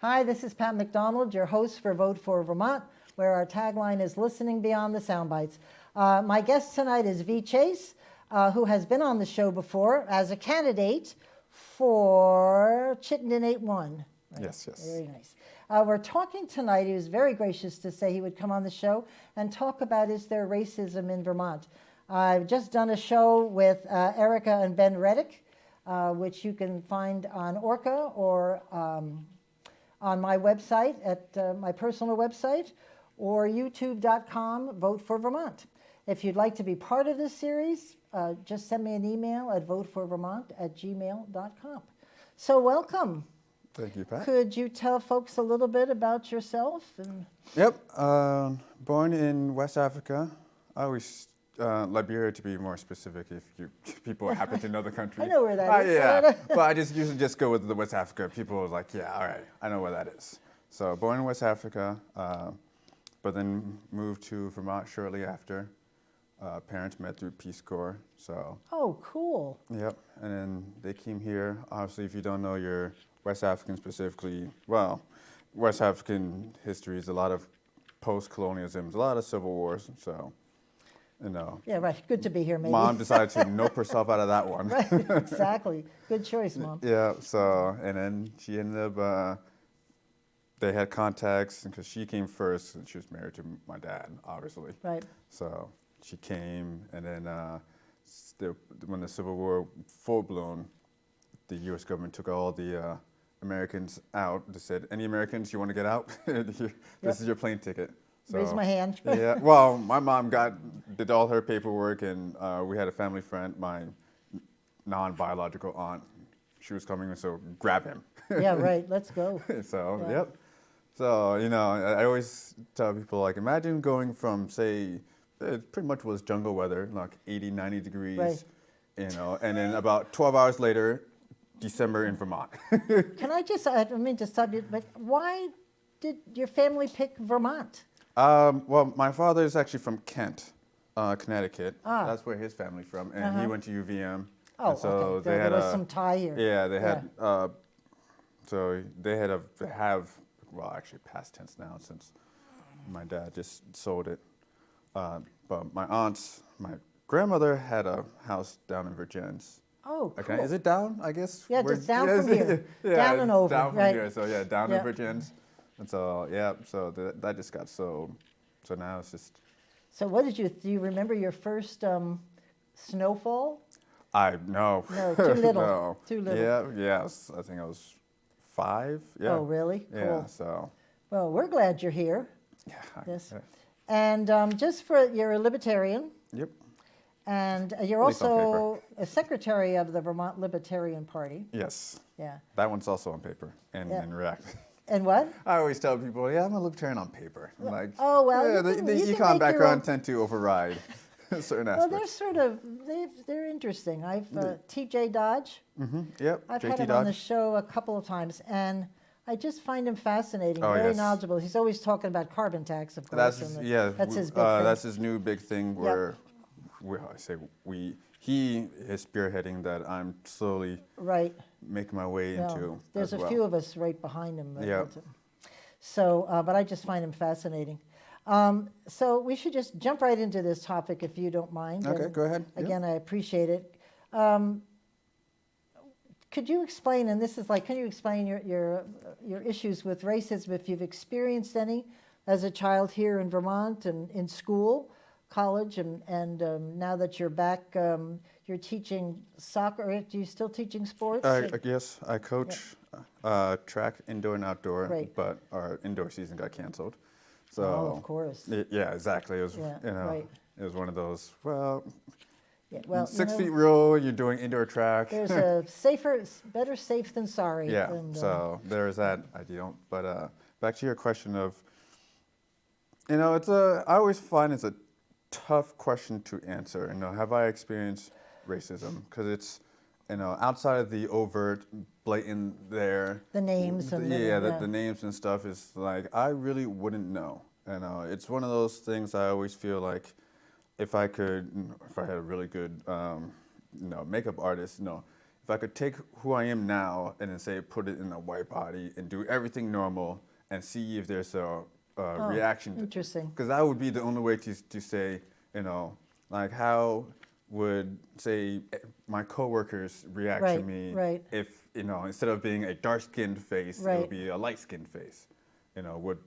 Hi, this is Pat McDonald, your host for Vote for Vermont, where our tagline is listening beyond the soundbites. My guest tonight is V. Chase, who has been on the show before as a candidate for Chittenden 8-1. Right? Yes. Very nice. We're talking tonight, he was very gracious to say he would come on the show and talk about is there racism in Vermont. I've just done a show with Erica and Ben Reddick, which you can find on ORCA or on my website, at my personal website, or youtube.com, Vote for Vermont. If you'd like to be part of this series, just send me an email at voteforvermont@gmail.com. So welcome. Thank you, Pat. Could you tell folks a little bit about yourself? Yep. Born in West Africa. I always Liberia, to be more specific, if people happen to know the country. I know where that is. Yeah, but I just usually just go with the West Africa. People are like, yeah, all right, I know where that is. So born in West Africa, but then moved to Vermont shortly after. Parents met through Peace Corps, so. Oh, cool. Yep, and then they came here. Obviously, if you don't know your West African specifically, well, West African history is a lot of post-colonialism, a lot of civil wars, so. You know. Yeah, right. Good to be here, maybe. Mom decided to nope herself out of that one. Right, exactly. Good choice, Mom. Yeah, so, and then she ended up, they had contacts, because she came first, and she was married to my dad, obviously. Right. So she came, and then when the Civil War full-blown, the U.S. government took all the Americans out. They said, any Americans, you want to get out? This is your plane ticket. So, raise my hand. Yeah, well, my mom did all her paperwork, and we had a family friend, my non-biological aunt. She was coming, so grab him. Yeah, right. Let's go. So, yeah. Yep. So, you know, I always tell people, like, imagine going from, say, it pretty much was jungle weather, like 80, 90 degrees, right. You know, and then about 12 hours later, December in Vermont. Can I just, I mean to stop you, but why did your family pick Vermont? Well, my father is actually from Kent, Connecticut. That's where his family's from, and he went to UVM. Oh, and so okay. they There was some tie here. Yeah, they had. So they have. Well, actually, past tense now since my dad just sold it. But my grandmother had a house down in Virgins. Oh, cool. Okay, is it down? I guess. Yeah, just down from here. Yeah, down and over. Down from right. here. So yeah, down in Virgins. And so, yeah, so that just got so now it's just. So what do you remember your first snowfall? No. No, too little. No. Too little. Yeah, yes, I think I was 5. Yeah. Oh, really? Yeah, cool. so. Well, we're glad you're here. Yeah. Yes. Yeah. And you're a Libertarian. Yep. And you're At least on also a secretary of the Vermont Libertarian Party. Yes. Yeah. That one's also on paper and in React. And what? I always tell people, yeah, I'm a Libertarian on paper. I'm like, oh, well, yeah, you the can econ background tend to override certain aspects. Well, they're sort of, they're interesting. TJ Dodge. Mm-hmm. Yep. I've JT had him Dodge. on the show a couple of times, and I just find him fascinating, Oh, very yes. knowledgeable. He's always talking about carbon tax, of course. That's and that's his big thing. That's his new big thing where he is spearheading that I'm slowly making my way into. There's a few of us right behind him. Yeah. So, but I just find him fascinating. So we should just jump right into this topic if you don't mind. Okay, And go ahead. Again, I appreciate it. Could you explain, and this is like, can you explain your issues with racism, if you've experienced any as a child here in Vermont and in school, college, and now that you're back, you're teaching soccer. Do you still teaching sports? Yes, I coach track, indoor and outdoor, but our indoor season got canceled. So, of course. Yeah, exactly. It was, it was one of those, yeah, well, 6 feet rule, you're doing indoor track. There's a better safe than sorry. Yeah, and, so there's that ideal. But back to your question of, I always find it's a tough question to answer. Have I experienced racism? Because it's, outside of the overt, blatant there. The names. And the names and stuff is like, I really wouldn't know. It's one of those things I always feel like if I had a really good, makeup artist, if if I could take who I am now and then say put it in a white body and do everything normal and see if there's a reaction. Interesting. Because that would be the only way to say, like how would say my coworkers react to me if instead of being a dark-skinned face, it would be a light-skinned face. Would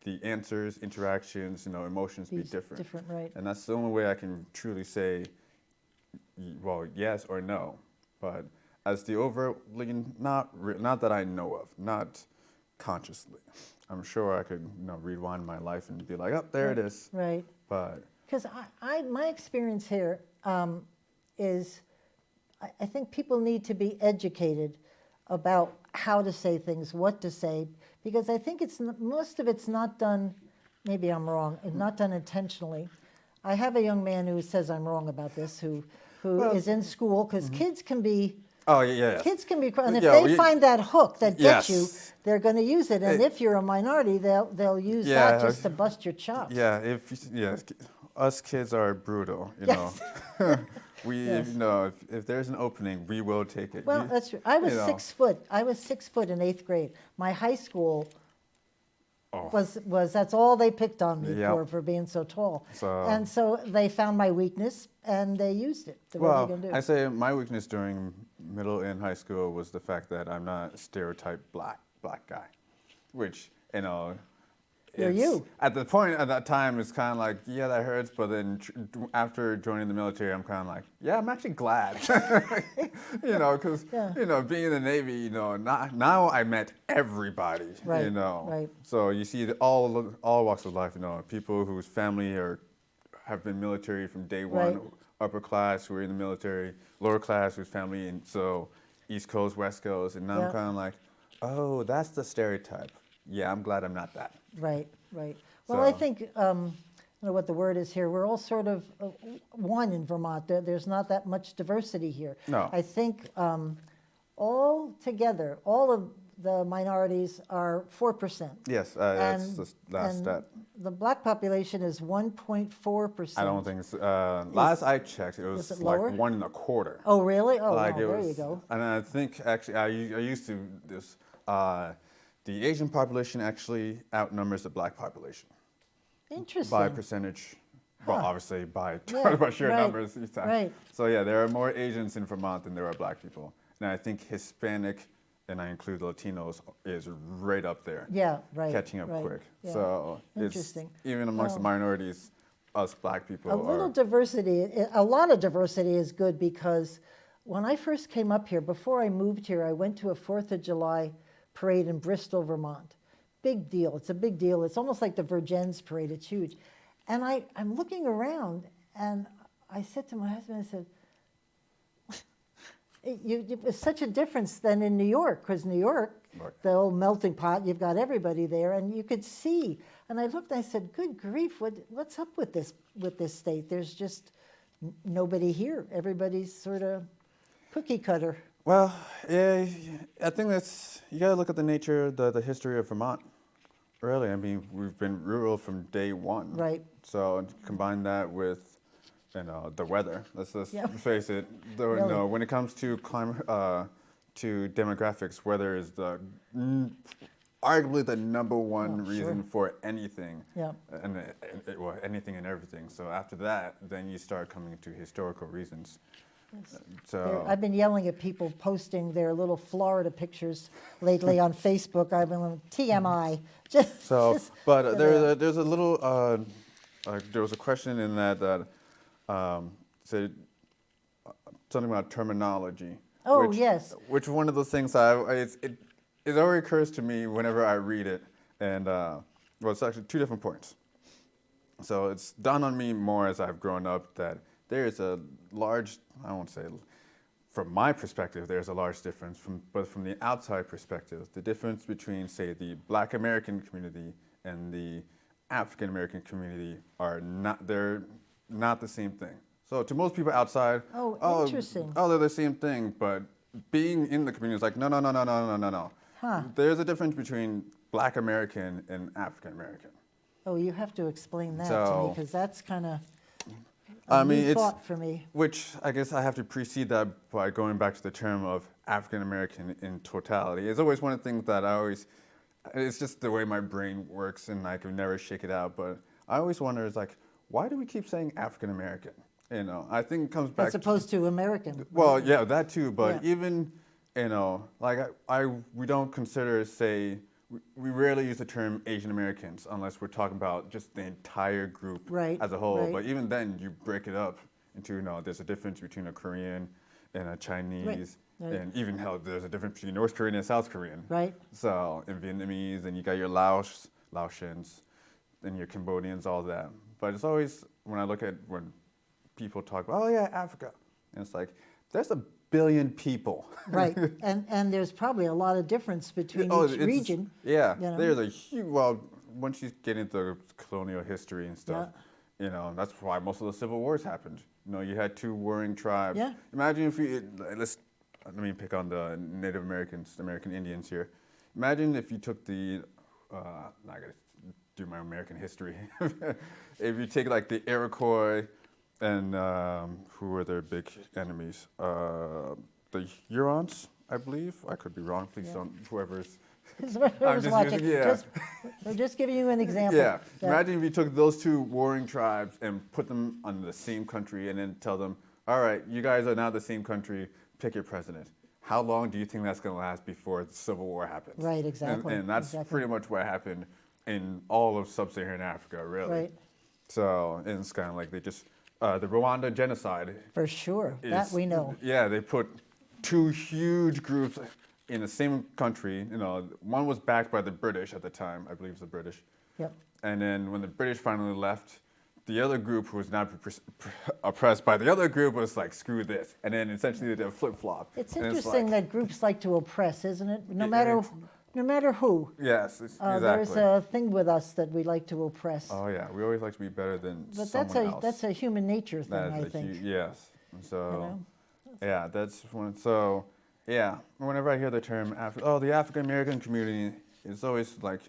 the answers, interactions, emotions be different? Different, right. And that's the only way I can truly say, well, yes or no. But as the overtly, not that I know of, not consciously. I'm sure I could rewind my life and be like, oh, there it is. Right. But because my experience here is I think people need to be educated about how to say things, what to say, because I think most of it's not done, maybe I'm wrong, it's not done intentionally. I have a young man who says I'm wrong about this, who is in school, because kids can be, kids can be, and if they find that hook that gets you, they're going to use it. And if you're a minority, they'll use that just to bust your chops. Us kids are brutal, Yes. if there's an opening, we will take it. Well, that's true. I was 6 foot. I was 6 foot in 8th grade. My high school was that's all they picked on me for being so tall. And so they found my weakness and they used it. What are you gonna do? I say my weakness during middle and high school was the fact that I'm not a stereotype black guy, which You're you. At that time, it's kind of like, yeah, that hurts. But then after joining the military, I'm kind of like, yeah, I'm actually glad. Because, being in the Navy, now I met everybody, Right. Right. So you see all walks of life, people whose family have been military from day one, Right. upper class who are in the military, lower class whose family, and so East Coast, West Coast. And now I'm kind of like, oh, that's the stereotype. Yeah, I'm glad I'm not that. Right. Well, I think, I don't know what the word is here, we're all sort of one in Vermont. There's not that much diversity here. No. I think all together, all of the minorities are 4%. Yes, that's the last stat. The black population is 1.4%. I don't think so. Last I checked, it was it like lower? 1 1/4. Oh, really? Oh, Like wow, there you go. And I think actually, I used to this. The Asian population actually outnumbers the black population Interesting. by percentage. Well, obviously by sheer right, numbers each time. right. So yeah, there are more Asians in Vermont than there are black people, and I think Hispanic, and I include Latinos, is right up there. Yeah, right. Catching up right, quick. yeah. So Interesting. it's even amongst the minorities, us black people A little diversity, a lot of diversity is good, because when I first came up here, before I moved here, I went to a 4th of July parade in Bristol, Vermont. Big deal. It's a big deal. It's almost like the Virgins parade. It's huge. And I'm looking around, and I said to my husband, I said, it's such a difference than in New York, because New York, the old melting pot, you've got everybody there, and you could see. And I looked, and I said, good grief, what's up with this state? There's just nobody here. Everybody's sort of cookie cutter. Well, yeah, I think you got to look at the nature, the history of Vermont. Really, I mean, we've been rural from day one. Right. So combine that with, the weather. Let's just face it. Really? When it comes to climate, to demographics, weather is arguably the number one reason for anything. Yeah. And anything and everything. So after that, then you start coming to historical reasons. Yes. So I've been yelling at people posting their little Florida pictures lately on Facebook. I've been TMI. There's a little. There was a question in that said something about terminology. Oh, yes. Which one of those things it always occurs to me whenever I read it, and it's actually 2 different points. So it's dawned on me more as I've grown up that there is a large, I won't say, from my perspective, there's a large difference, but from the outside perspective, the difference between, say, the Black American community and the African American community they're not the same thing. So to most people outside, interesting. they're the same thing, but being in the community is like, no. Huh. There's a difference between Black American and African American. Oh, you have to explain that to me, because that's kind of, I mean, new it's thought for me. which I guess I have to precede that by going back to the term of African American in totality. It's always one of the things that it's just the way my brain works and I can never shake it out. But I always wonder, is like, why do we keep saying African American? You know, I think it comes back As opposed to American. well, yeah, that too. But Yeah. even, you know, like we don't consider, say, we rarely use the term Asian Americans unless we're talking about just the entire group Right, as a whole. right. But even then, you break it up into, you know, there's a difference between a Korean and a Chinese, right. and even hell, there's a difference between North Korean and South Korean. Right. So, and Vietnamese, and you got your Laotians, and your Cambodians, all that. But it's always, when I look at when people talk about, oh yeah, Africa, and it's like, there's 1 billion people. Right, and there's probably a lot of difference between each region. Yeah, you know? there's a huge, well, once you get into colonial history and stuff, you know, that's why most of the civil wars happened. You know, you had 2 warring tribes. Yeah. Imagine if let me pick on the Native Americans, American Indians here. Imagine if you took I gotta do my American history. If you take like the Iroquois and who were their big enemies? The Hurons, I believe. I could be wrong. Please don't, whoever's. Whoever's watching, we're just giving you an example. Yeah. Imagine if you took those 2 warring tribes and put them on the same country and then tell them, all right, you guys are now the same country, pick your president. How long do you think that's going to last before the Civil War happens? Right, exactly. And that's pretty much what happened in all of sub-Saharan Africa, really. Right. So it's kind of like they just, the Rwanda genocide. For sure, that we know. Yeah, they put 2 huge groups in the same country. You know, one was backed by the British at the time, I believe it was the British. Yep. And then when the British finally left, the other group who was not oppressed by the other group was like, screw this. And then essentially they did a flip-flop. It's And interesting like, that groups like to oppress, isn't it? No matter who. yes, exactly. There's a thing with us that we like to oppress. Oh yeah, we always like to be better than But someone else. that's a human nature thing, That is I think. yes. And so, You know? yeah, that's one. So, yeah, whenever I hear the term the African American community, it's always like,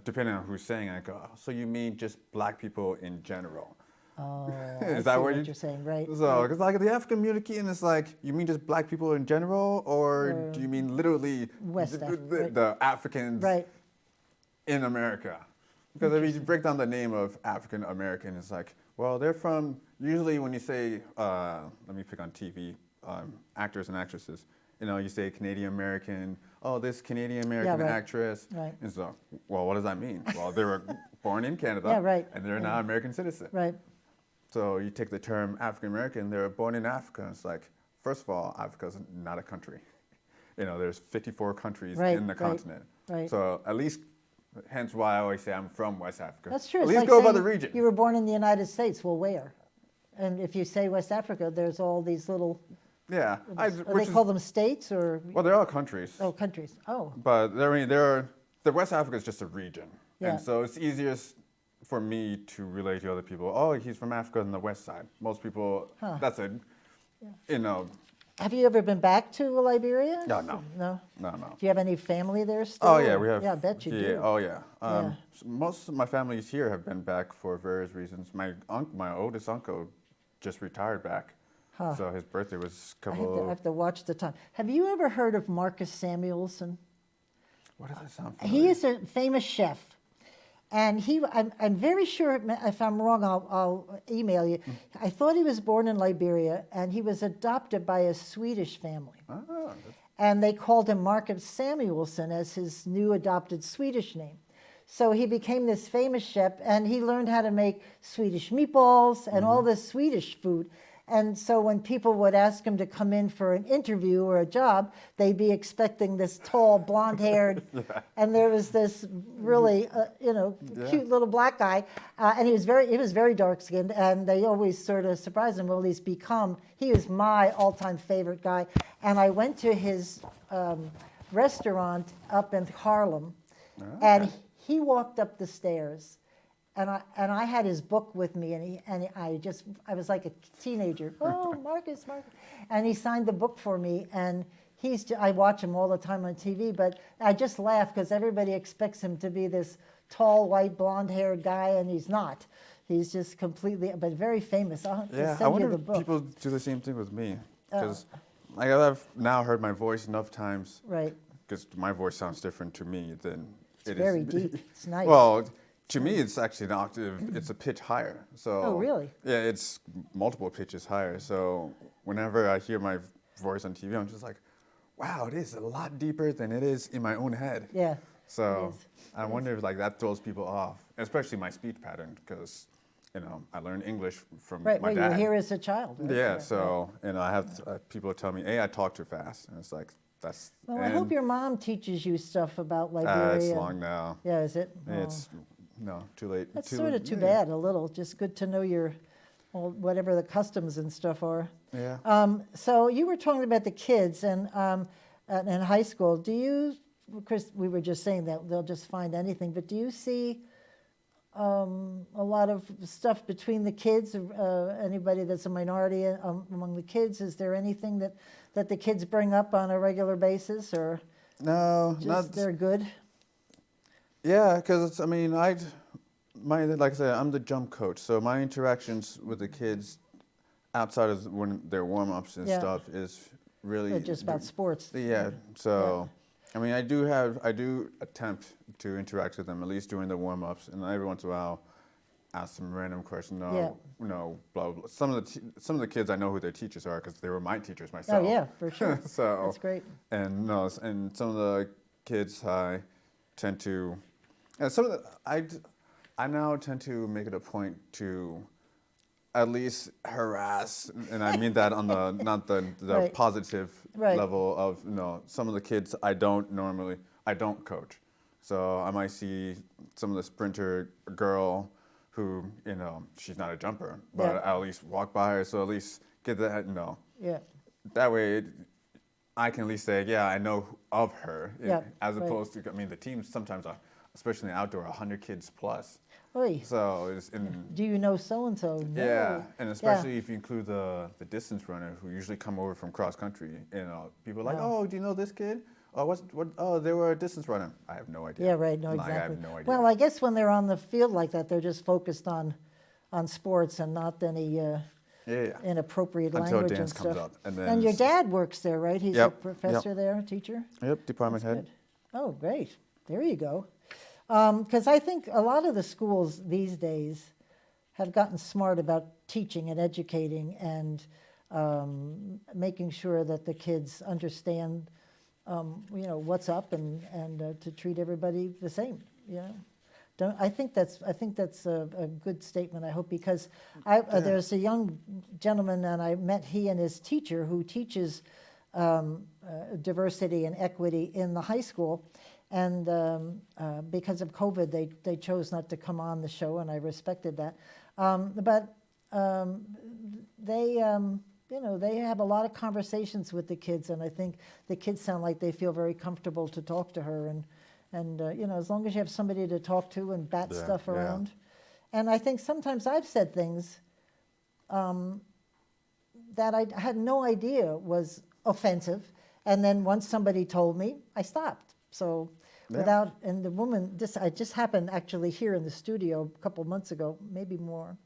depending on who's saying it, I go, so you mean just black people in general? Oh, Is I that see what you're saying, right? So, because like the African community, and it's like, you mean just black people in general, or do you mean literally West the Africans Right. in America? Because if you break down the name of African American, it's like, well, they're from, usually when you say, let me pick on TV, actors and actresses, you know, you say Canadian American, oh, this Canadian American right. actress. Right. And so, well, what does that mean? Well, they were born in Canada, Yeah, right. and they're now American citizen. Right. So you take the term African American, they were born in Africa. It's like, first of all, Africa's not a country. You know, there's 54 countries in the continent. Right. So at least, hence why I always say I'm from West Africa. That's true. At It's least like go by saying the region. You were born in the United States. Well, where? And if you say West Africa, there's all these little. Yeah. They call them states or? Well, they're all countries. Oh, countries. Oh. But I mean, the West Africa is just a region. Yeah. And so it's easiest for me to relate to other people. Oh, he's from Africa on the west side. Most people, that's it. You know. Have you ever been back to Liberia? No, no. No? No. Do you have any family there still? Oh yeah, we have. Yeah, I bet you do. Oh yeah. Yeah. Most of my families here have been back for various reasons. My oldest uncle just retired back. So his birthday was a I couple. have to watch the time. Have you ever heard of Marcus Samuelson? What does that sound familiar? He is a famous chef. And I'm very sure, if I'm wrong, I'll email you. I thought he was born in Liberia, and he was adopted by a Swedish family. Oh, And they called him Marcus Samuelson as his new adopted Swedish name. So he became this famous chef, and he learned how to make Swedish meatballs and all this Swedish food. And so when people would ask him to come in for an interview or a job, they'd be expecting this tall, blonde-haired, and there was this really, cute little black guy, and he was very dark-skinned, and they always sort of surprised him. Well, he was my all-time favorite guy, and I went to his restaurant up in Harlem, and he walked up the stairs. And I had his book with me, and I was like a teenager. Oh, Marcus, and he signed the book for me. And I watch him all the time on TV, but I just laugh because everybody expects him to be this tall, white, blonde-haired guy, and he's not. He's just completely, but very famous. I'll have to Yeah, I send you wonder the if book. people do the same thing with me. Oh. Because I've now heard my voice enough times, Right. because my voice sounds different to me than It's it very is. deep. It's nice. Well, to me, it's actually an octave, it's a pitch higher. So Oh, really? Yeah, it's multiple pitches higher. So whenever I hear my voice on TV, I'm just like, wow, it is a lot deeper than it is in my own head. Yeah. So It is. I wonder if like that throws people off, especially my speech pattern, because I learned English from Right, my right. dad. You were here as a child. Right? Yeah, so I have people tell me, "Hey, I talk too fast," and it's like that's. Well, I hope your mom teaches you stuff about Liberia. It's long now. Yeah, is it? Oh. It's no too late. That's sort of too bad. A little. Just good to know whatever the customs and stuff are. Yeah. So you were talking about the kids and in high school. Do you, Chris? We were just saying that they'll just find anything, but do you see a lot of stuff between the kids? Anybody that's a minority among the kids? Is there anything that the kids bring up on a regular basis, or No, just not. they're good? Yeah, because like I said, I'm the jump coach, so my interactions with the kids outside of when their warm-ups and Yeah. stuff is really Just about sports. Yeah. So, I do attempt to interact with them at least during the warm-ups, and every once in a while, ask them random questions. Blah blah. Some of the kids I know who their teachers are because they were my teachers myself. Oh yeah, for sure. So That's great. And and some of the kids I tend to, and I now tend to make it a point to at least harass, and I mean that on the not the Right. positive Right. level of some of the kids I don't coach. So I might see some of the sprinter girl who she's not a jumper, but Yeah. I'll at least walk by her, so at least get that Yeah. that way. I can at least say, yeah, I know of her, Yeah, as right. opposed to, the teams sometimes are, especially in the outdoor, 100 kids plus. Oy. So it's Do you know so and so? yeah, and especially if you include the distance runner who usually come over from cross country, people are like, Wow. oh, do you know this kid? Oh, what? Oh, they were a distance runner. I have no idea. Yeah, right. No, Like, exactly. I have no idea. Well, I guess when they're on the field like that, they're just focused on sports and not any yeah. inappropriate Until language dance and comes stuff. up, and then And your dad works there, right? He's Yep, a professor yep. there, a teacher? Yep, department That's head. good. Oh, great. There you go. Because I think a lot of the schools these days have gotten smart about teaching and educating and making sure that the kids understand, what's up and to treat everybody the same. I think that's a good statement. I hope, because there's a young gentleman, and I met he and his teacher who teaches diversity and equity in the high school, and because of COVID, they chose not to come on the show, and I respected that. But they have a lot of conversations with the kids, and I think the kids sound like they feel very comfortable to talk to her, and as long as you have somebody to talk to and bat Yeah, stuff yeah. around. And I think sometimes I've said things that I had no idea was offensive, and then once somebody told me, I stopped. So Yeah. and the woman, it just happened actually here in the studio a couple months ago, maybe more.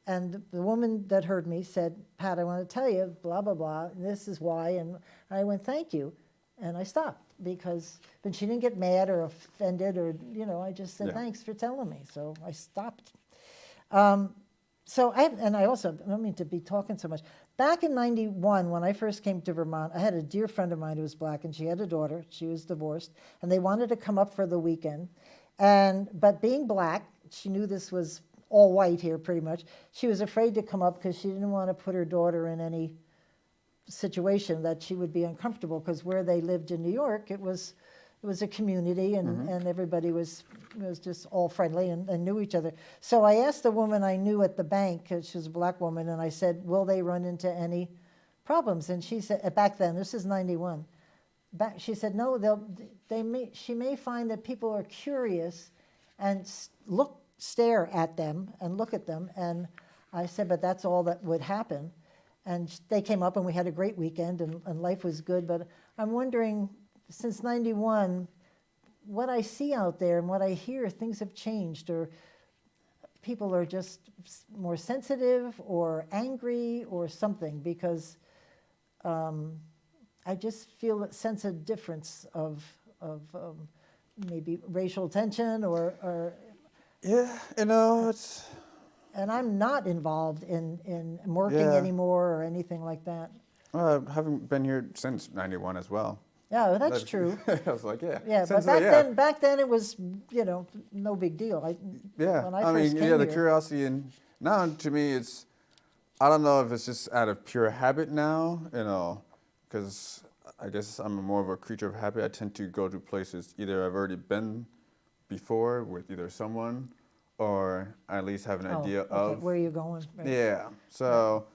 And the woman that heard me said, Pat, I want to tell you, blah, blah, blah, and this is why. And I went, thank you. And I stopped but she didn't get mad or offended or, I just said, Yeah. thanks for telling me. So I stopped. I also don't mean to be talking so much. Back in '91, when I first came to Vermont, I had a dear friend of mine who was black, and she had a daughter. She was divorced, and they wanted to come up for the weekend. But being black, she knew this was all white here pretty much. She was afraid to come up because she didn't want to put her daughter in any situation that she would be uncomfortable, because where they lived in New York, it was a community, and everybody was just all friendly and knew each other. So I asked the woman I knew at the bank, 'cause she was a black woman, and I said, will they run into any problems? And she said, back then, this is '91, she said, no, she may find that people are curious and stare at them and look at them. And I said, but that's all that would happen. And they came up, and we had a great weekend, and life was good. But I'm wondering, since '91, what I see out there and what I hear, things have changed, or people are just more sensitive or angry or something, because I just feel a sense of difference of maybe racial tension or Yeah, you know, it's and I'm not involved in working Yeah. anymore or anything like that. well, I haven't been here since '91 as well. Yeah, well, that's true. I was like, yeah. Yeah, but since back then it was, no big deal. Yeah, When I I first mean, came yeah, the here- curiosity, and now to me, I don't know if it's just out of pure habit now, because I guess I'm more of a creature of habit. I tend to go to places either I've already been before with either someone, or I at least have an idea okay, of. where you're going. Right. Yeah, so,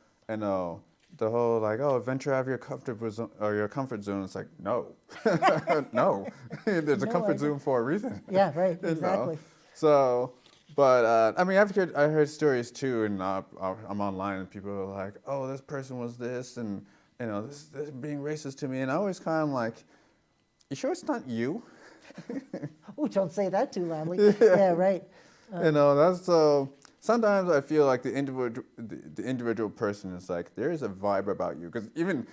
the whole like, oh, venture out of your comfort zone, or your comfort zone. It's like, no, no, there's a No, comfort I- zone for a reason. Yeah, right, you know? exactly. So, but I mean, I heard stories too, and I'm online, and people are like, oh, this person was this, and this being racist to me, and I always kind of like, you sure it's not you? Oh, don't say that too loudly. Yeah, right. That's so. Sometimes I feel like the individual person is like, there is a vibe about you, because even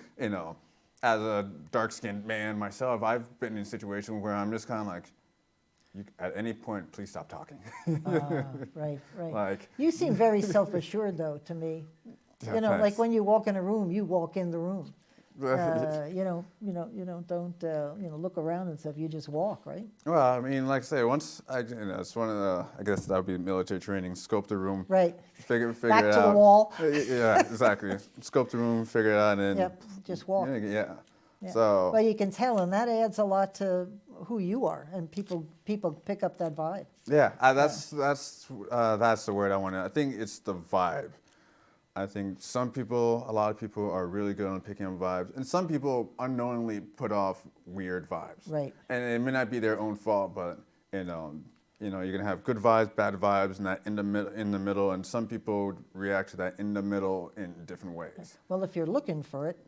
as a dark-skinned man myself, I've been in situations where I'm just kind of like, at any point, please stop talking. Right. Like, You seem very self-assured, though, to me. Yeah, Like thanks. when you walk in a room, you walk in the room. Don't look around and stuff. You just walk, right? Well, I mean, like I say, once it's one of the, I guess that would be military training. Scope the room, Right. figure Back it to out. the wall. Yeah, exactly. Scope the room, figure it out, and Yep. Just walk. Yeah. Yeah. So Well, you can tell, and that adds a lot to who you are, and people pick up that vibe. yeah, that's the word I want to. I think it's the vibe. I think a lot of people are really good on picking up vibes, and some people unknowingly put off weird vibes. Right. And it may not be their own fault, but you're gonna have good vibes, bad vibes, and that in the middle. And some people react to that in the middle in different ways. Well, if you're looking for it,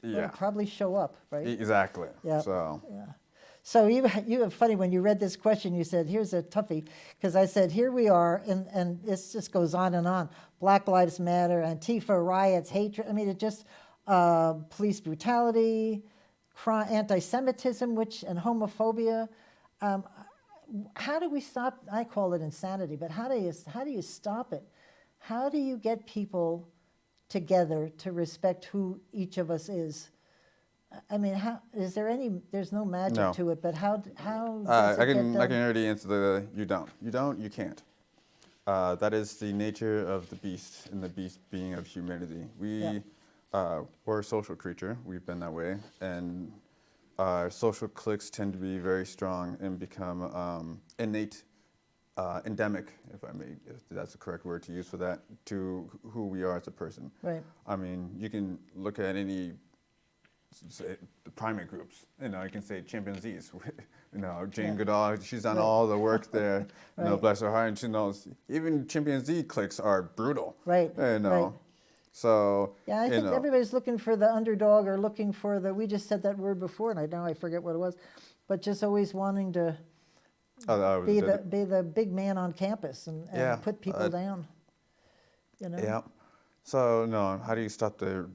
it'll Yeah. probably show up, right? Exactly. Yeah. So. Yeah. So you have funny, when you read this question, you said, here's a toughie, because I said, here we are, and this just goes on and on. Black Lives Matter, Antifa riots, hatred, I mean, it just, police brutality, anti-Semitism, and homophobia. How do we stop, I call it insanity, but how do you stop it? How do you get people together to respect who each of us is? I mean, there's no magic No. to it, but how does I it get can done? already answer you don't, you can't. That is the nature of the beast, and the beast being of humanity. We're a social creature. We've been that way, and our social cliques tend to be very strong and become endemic, if that's the correct word to use for that, to who we are as a person. Right. I mean, you can look at any. Say, the primate groups, you can say chimpanzees. Jane Goodall, she's done all the work there. Right. Bless her heart, and she knows even chimpanzee cliques are brutal. Right. Right. So Yeah, I think everybody's looking for the underdog, or looking for we just said that word before, and now I forget what it was, but just always wanting to be the big man on campus and put people down. Yeah. So no, how do you stop the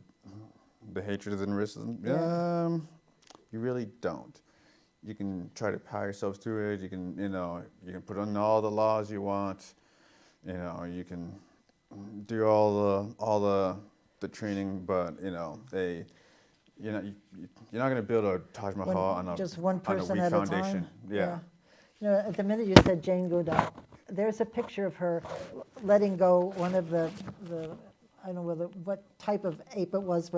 hatred and racism? Yeah. You really don't. You can try to power yourself through it. You can, you can put on all the laws you want. You can do all the training, but you're not going to build a Taj Mahal on a just one person on a weak at a foundation. time. Yeah. At the minute you said Jane Goodall, there's a picture of her letting go one of the I don't know what type of ape it was,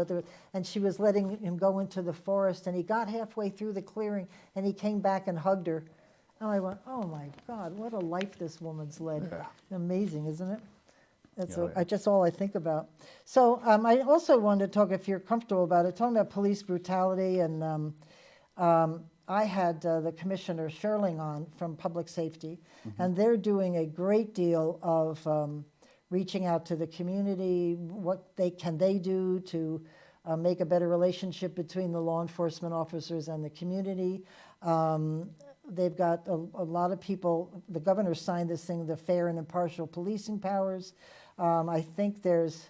and she was letting him go into the forest, and he got halfway through the clearing, and he came back and hugged her. And I went, oh my God, what a life this woman's led. Yeah. Amazing, isn't it? That's Yeah. just all I think about. So I also wanted to talk, if you're comfortable about it, talking about police brutality, and I had the Commissioner Sherling on from Public Safety, and they're doing a great deal of reaching out to the community. What can they do to make a better relationship between the law enforcement officers and the community? they've got a lot of people. The governor signed this thing, the fair and impartial policing powers. I think there's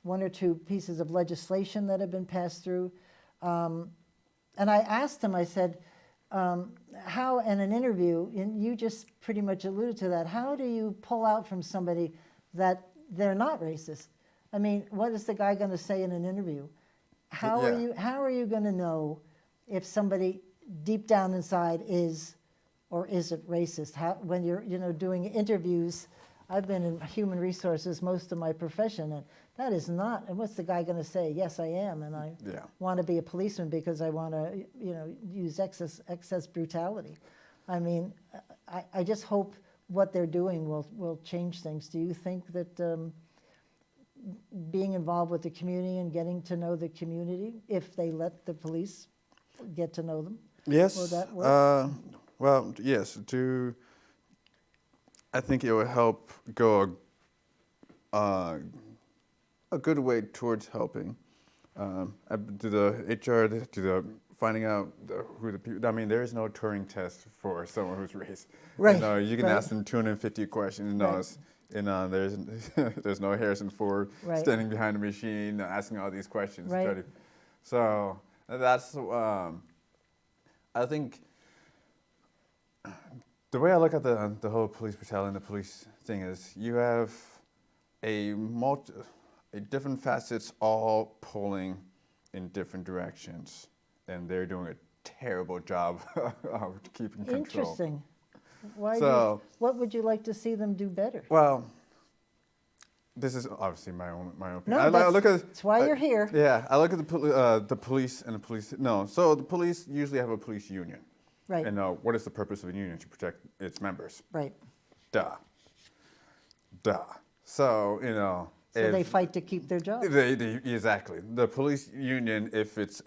one or two pieces of legislation that have been passed through. And I asked him, I said, how, in an interview, and you just pretty much alluded to that, how do you pull out from somebody that they're not racist? I mean, what is the guy going to say in an interview? How are you going to know if somebody deep down inside is or isn't racist? When you're doing interviews, I've been in human resources most of my profession, and that is not. And what's the guy going to say? Yes, I am, and I want to be a policeman because I want to use excess brutality. I mean, I just hope what they're doing will change things. Do you think that being involved with the community and getting to know the community, if they let the police get to know them, yes, will that work? well, yes. I think it would help go a good way towards helping. To the HR, to the finding out who the people. I mean, there is no Turing test for someone who's race. Right. You can ask them 250 questions. There's no Harrison Ford standing behind a machine asking all these questions. Right. So that's I think. The way I look at the whole police brutality and the police thing is you have a different facets all pulling in different directions, and they're doing a terrible job of keeping control. Interesting. What would you like to see them do better? Well, this is obviously my own opinion. No, that's why you're here. Yeah, I look at the police and the police. No, so the police usually have a police union. Right. And what is the purpose of a union? To protect its members. Right. Duh. So, So they fight to keep their jobs. Exactly. The police union, if it's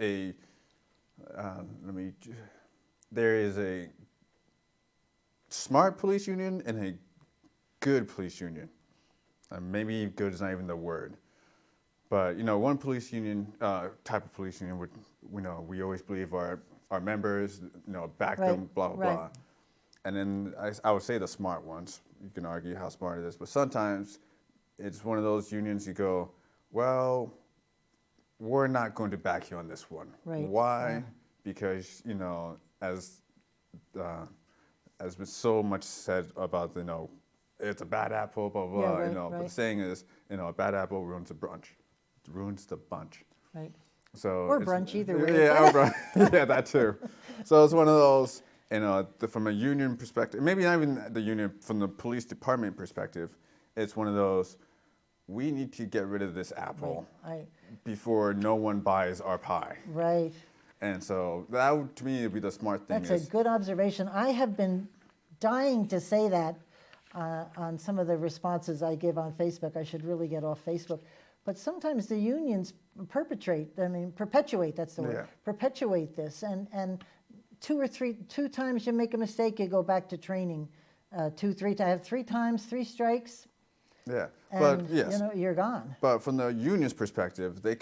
there is a smart police union and a good police union. Maybe good is not even the word. But, one police union, type of police union would, we always believe our members, back them, blah, blah, blah. And then I would say the smart ones. You can argue how smart it is. But sometimes it's one of those unions you go, well, we're not going to back you on this one. Right. Why? Yeah. Because, as with so much said about, it's a bad apple, blah, blah, blah, But the saying is, a bad apple ruins the bunch. Right. So or brunch, either way. Yeah, that too. So it's one of those, from a union perspective, maybe not even the union, from the police department perspective, it's one of those, we need to get rid of this apple before no one buys our pie. Right. And so that would, to me, would be the smart thing. That's a good observation. I have been dying to say that on some of the responses I give on Facebook. I should really get off Facebook. But sometimes the unions perpetuate, that's the word, perpetuate this. And two times you make a mistake, you go back to training. 2, 3 times, 3 times, 3 strikes. Yeah, and, but yes, you're gone. But from the union's perspective, they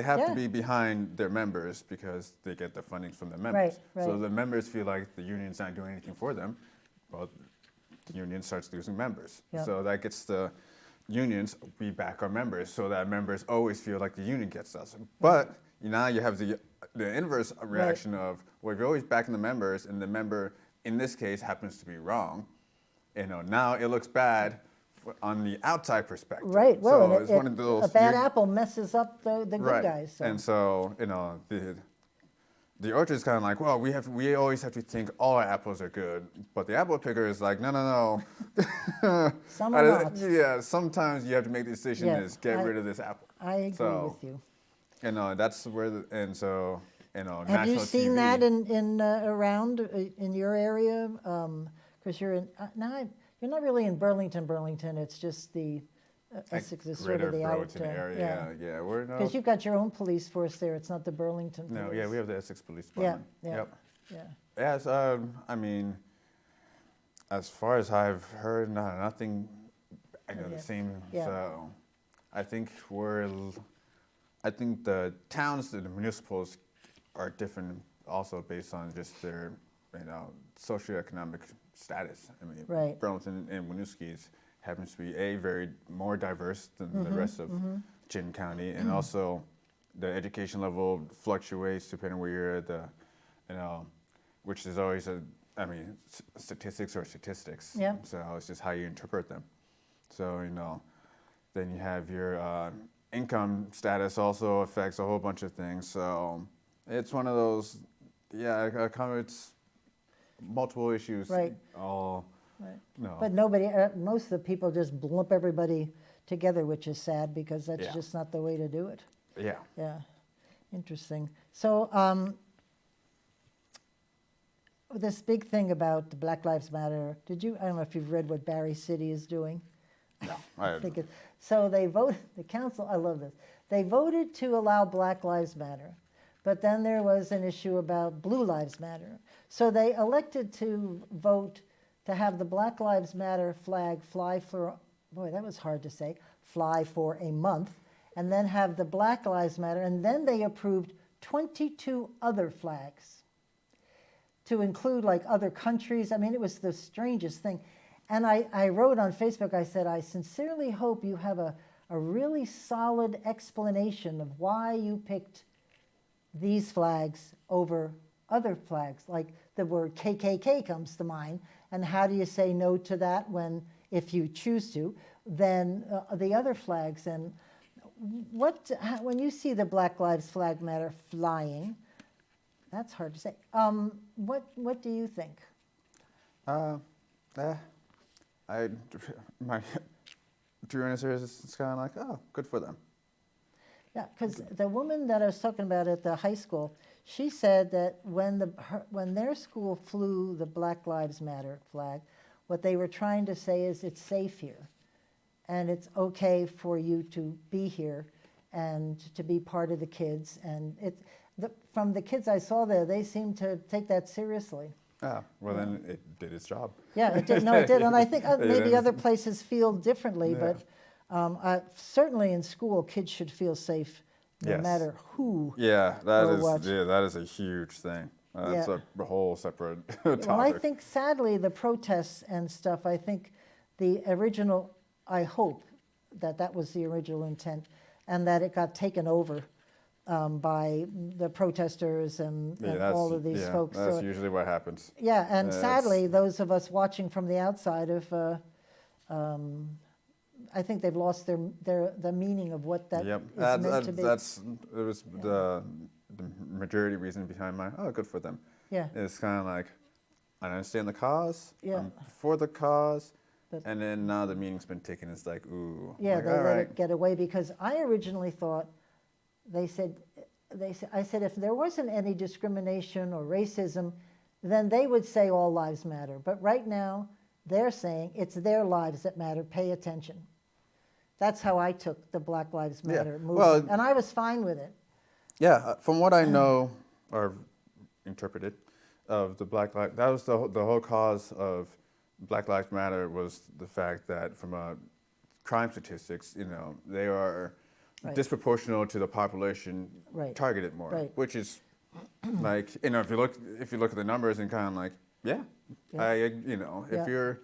have to be behind their members because they get the funding from the members. Right. So the members feel like the union's not doing anything for them. Well, the union starts losing members. Yep. So that gets the unions, we back our members, so that members always feel like the union gets us. But now you have the inverse reaction of, well, if you're always backing the members, and the member, in this case, happens to be wrong, now it looks bad on the outside perspective. Right, well, so it's one of those, a bad apple messes up the good guys. So. And so, the orchard is kind of like, well, we always have to think all our apples are good, but the apple picker is like, no. Some are not. Yeah, sometimes you have to make the decision is get rid of this apple. I agree with you. That's where, have you seen that in around in your area? Because you're not really in Burlington. It's just the Essex is sort of the Burlington area. Yeah, we're because you've got your own police force there. It's not the Burlington police. No, we have the Essex Police Department. Yeah. Yes, as far as I've heard, nothing. The same. Yeah. So, I think the towns, the municipals, are different, also based on just their socioeconomic status. I mean, Right. Burlington and Winooski happens to be very more diverse than the rest of Chittenden County, and also the education level fluctuates depending where you're at. Which is always statistics are statistics. Yeah. So it's just how you interpret them. So then you have your income status also affects a whole bunch of things. So it's one of those, it's multiple issues. Right. All. Right. No. But nobody, most of the people just lump everybody together, which is sad because that's Yeah. just not the way to do it. Yeah. Yeah, interesting. So this big thing about the Black Lives Matter, I don't know if you've read what Barry City is doing. No. So they voted, the council, I love this, they voted to allow Black Lives Matter, but then there was an issue about Blue Lives Matter. So they elected to vote to have the Black Lives Matter flag fly for, boy, that was hard to say, fly for a month, and then have the Black Lives Matter, and then they approved 22 other flags to include like other countries. I mean, it was the strangest thing. And I wrote on Facebook, I said, I sincerely hope you have a really solid explanation of why you picked these flags over other flags. Like the word KKK comes to mind. And how do you say no to that when, if you choose to, then the other flags? And when you see the Black Lives Flag Matter flying, that's hard to say. What do you think? My true answer is it's kind of like, oh, good for them. Yeah, because the woman that I was talking about at the high school, she said that when their school flew the Black Lives Matter flag, what they were trying to say is it's safe here, and it's okay for you to be here and to be part of the kids. And from the kids I saw there, they seemed to take that seriously. Ah, well, then it did its job. Yeah, it did. No, it did. And I think maybe other places feel differently, but certainly in school, kids should feel safe no matter who. Yeah, what. that is a huge thing. That's a whole separate topic. Well, I think sadly the protests and stuff, I think the original, I hope that was the original intent and that it got taken over by the protesters and all of these folks. That's usually what happens. Yeah, and sadly, those of us watching from the outside I think they've lost the meaning of what that is meant to be. It was the majority reason behind good for them. Yeah. It's kind of like, I understand the cause, Yeah. I'm for the cause, But- and then now the meaning's been taken. It's like, ooh. Yeah, like, they all let right. it get away because I originally thought, I said, if there wasn't any discrimination or racism, then they would say all lives matter. But right now, they're saying it's their lives that matter, pay attention. That's how I took the Black Lives Matter movement, well- and I was fine with it. Yeah, from what I know or interpreted of the Black Lives, that was the whole cause of Black Lives Matter was the fact that from crime statistics, they are Right. disproportional to the population Right. targeted more, Right. which is like if you look at the numbers and kind of like Yeah. if you're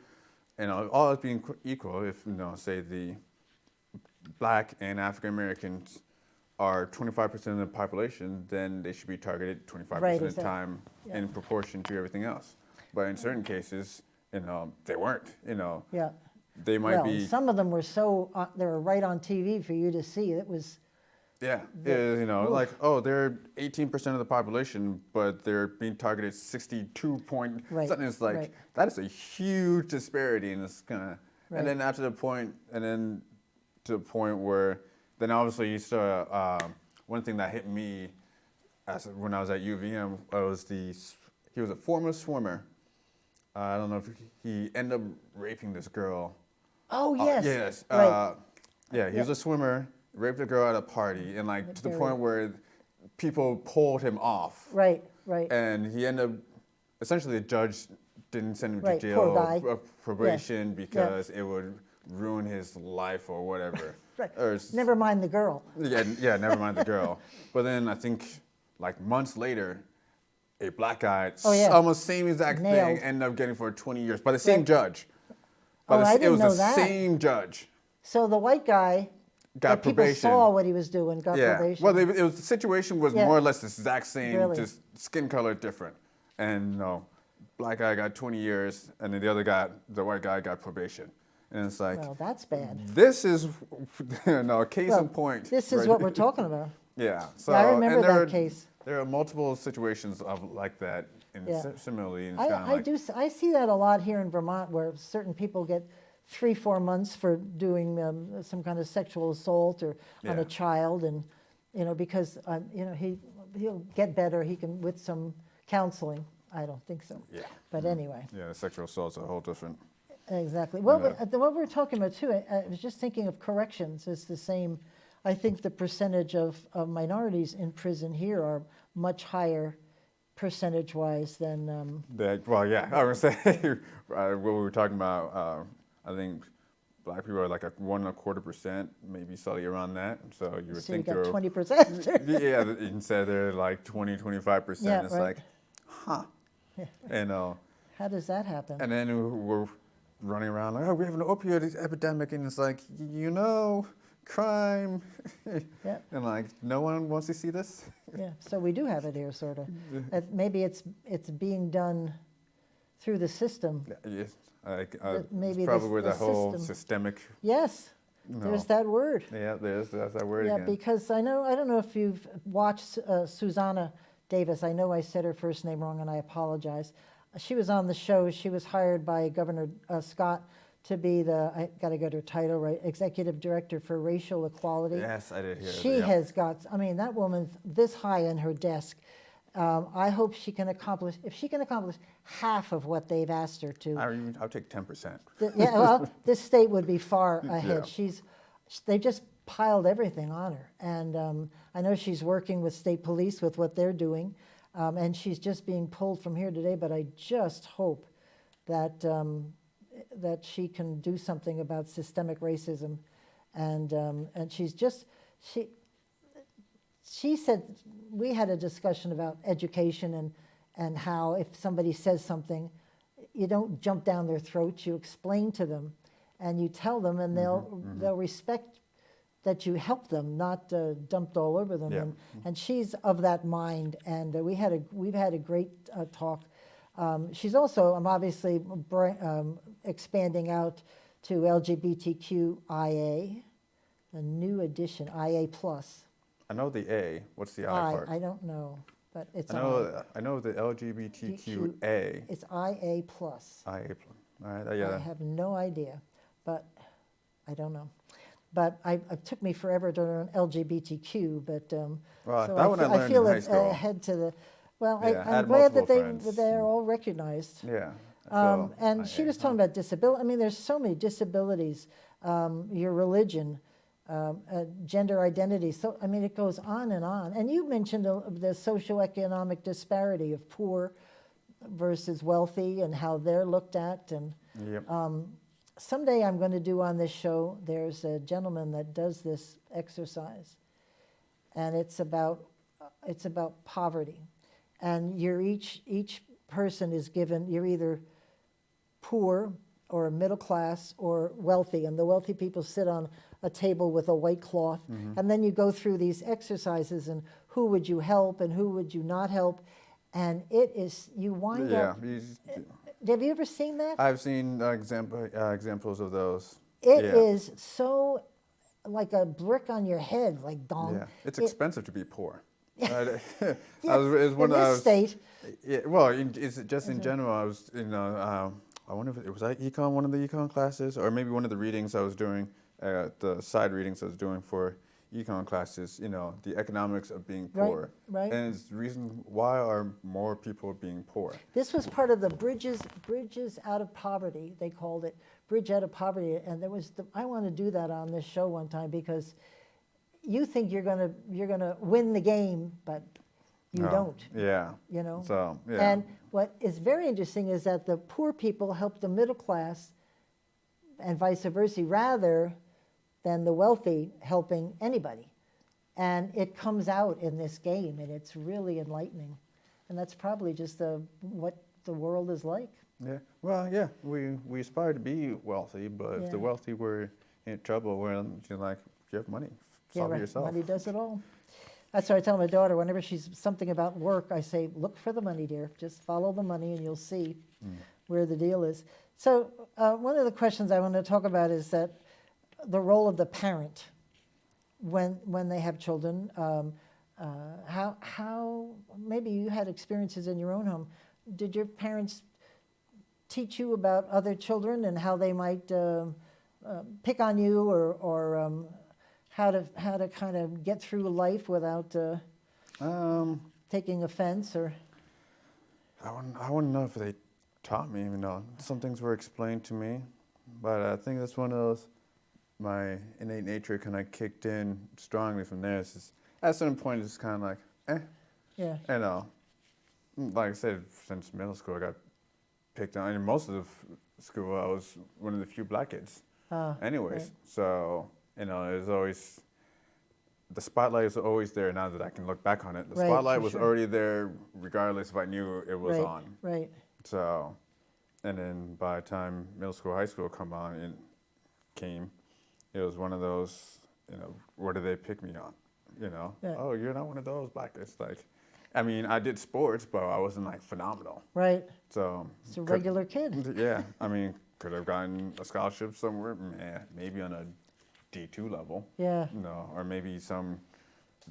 all else being equal, if say the Black and African Americans are 25% of the population, then they should be targeted 25% of the time in proportion to everything else. But in certain cases, they weren't. Yeah. They might be. Some of them were they were right on TV for you to see. It was. Yeah, oof. like, they're 18% of the population, but they're being targeted 62 point Right, something. It's like, right. that is a huge disparity, and it's kind of, Right. and then to the point where, then obviously you saw, one thing that hit me when I was at UVM was he was a former swimmer. I don't know if he ended up raping this girl. Oh yes. Yes. Right. He was a swimmer, raped a girl at a party, and to the point where people pulled him off. Right. Right. And he ended up, essentially the judge didn't send him to Right, jail poor guy. or probation because it would ruin his life or whatever. Right. Or, Never mind the girl. yeah, never mind the girl. But then I think like months later, a black guy, Oh, yeah. almost same exact Nailed. thing, ended up getting for 20 years by the same Right. judge. Oh, I it didn't was know the that. same judge. So the white guy, Got that people probation. saw what he was doing, got Yeah. probation. Well, the situation was Yeah. more or less the exact same, Really? just skin color different. And black guy got 20 years, and then the white guy got probation. And it's like, Well, that's bad. this is case Well, in point. this is right what here. we're talking about. Yeah. So Yeah, I remember and there that are- case. There are multiple situations like that, Yeah. similarly. And it's kinda like, I see that a lot here in Vermont, where certain people get 3-4 months for doing some kind of sexual assault or on Yeah. a child, and because he'll get better. He can with some counseling. I don't think so. Yeah. But anyway, Yeah, the sexual assault's a whole different. exactly. Well, Yeah. what we're talking about too, I was just thinking of corrections. It's the same. I think the percentage of minorities in prison here are much higher percentage-wise than. Well, yeah, I was gonna say what we were talking about. I think black people are like a 1.25%, maybe slightly around that. So you would So you think got they're 20%. yeah. Instead they're like 20-25%. Yeah, It's right. like, huh, and How does that happen? and then we're running around like, oh, we have an opioid epidemic, and it's like, crime, Yeah. and like no one wants to see this. Yeah, so we do have it here, sort of. Maybe it's being done through the system. Yes, maybe it's probably the- where the the whole system- systemic. Yes, there's that word. Yeah, that's that word Yeah, again. because I don't know if you've watched Susanna Davis. I know I said her first name wrong, and I apologize. She was on the show. She was hired by Governor Scott to be I got to get her title right, Executive Director for Racial Equality. Yes, I did hear that. She yeah. has got, that woman's this high in her desk. I hope she can accomplish, if she can accomplish half of what they've asked her to. I'll take 10%. Yeah, well, this state would be far ahead. Yeah. They just piled everything on her. And I know she's working with state police with what they're doing. And she's just being pulled from here today, but I just hope that that she can do something about systemic racism. And she said, we had a discussion about education and how if somebody says something, you don't jump down their throats, you explain to them and you tell them, and they'll respect that you help them, not dumped all over them. Yeah. And she's of that mind, and we've had a great talk. She's also, I'm obviously expanding out to LGBTQIA, a new edition, IA plus. I know the A. What's the I part? I don't know, but it's I know the LGBTQA. It's IA plus. IA. All right. Yeah. I have no idea, but I don't know. But it took me forever to learn LGBTQ, but Well, so that one I learned feel in high it's school. ahead to the. Well, Yeah, I I'm had glad that multiple they're friends. all recognized. Yeah. And she was talking about disability. There's so many disabilities. Your religion, gender identity. So it goes on and on. And you mentioned the socioeconomic disparity of poor versus wealthy and how they're looked at. And Yep. someday I'm going to do on this show. There's a gentleman that does this exercise, and it's about poverty. And each person is given, you're either poor or middle class or wealthy, and the wealthy people sit on a table with a white cloth, and then you go through these exercises and who would you help and who would you not help, and you wind up. Have you ever seen that? I've seen examples of those. It is so like a brick on your head, like dong. Yeah, it's expensive to be poor. Yes, It's in this state. Yeah, well, it's just in general. I was I wonder if it was one of the econ classes, or maybe one of the readings I was doing, the side readings I was doing for econ classes. The economics of being poor, right. And it's the reason why are more people being poor. This was part of the bridges out of poverty. They called it Bridge Out of Poverty, and I want to do that on this show one time, because you think you're gonna win the game, but you don't. Yeah. So yeah. And what is very interesting is that the poor people help the middle class, and vice versa, rather than the wealthy helping anybody. And it comes out in this game, and it's really enlightening. And that's probably just what the world is like. Yeah. Well, yeah, we aspire to be wealthy, but if the Yeah. wealthy were in trouble, well, you're like, you have money, Yeah, solve it right. yourself. Money does it all. That's what I tell my daughter. Whenever she's something about work, I say, look for the money, dear. Just follow the money and you'll see where the deal is. So one of the questions I want to talk about is that the role of the parent when they have children. How maybe you had experiences in your own home. Did your parents teach you about other children and how they might pick on you, or how to kind of get through life without taking offense? Or I wouldn't know if they taught me. Some things were explained to me, but I think that's one of those, my innate nature kind of kicked in strongly from there. It's just, at a certain point, it's kind of like, yeah, like I said, since middle school, I got picked on. In most of the school, I was one of the few black kids. Anyways, right. so there's always, the spotlight is always there. Now that I can look back on it, the Right, spotlight for was sure. already there, regardless if I knew it was right, on. right. So, and then by the time middle school, high school came, it was one of those, what do they pick me on? Yeah. Oh, you're not one of those black kids. Like, I mean, I did sports, but I wasn't like phenomenal. Right. So It's a regular kid. Yeah, I mean, could have gotten a scholarship somewhere, maybe on a D2 level. Yeah. Or maybe some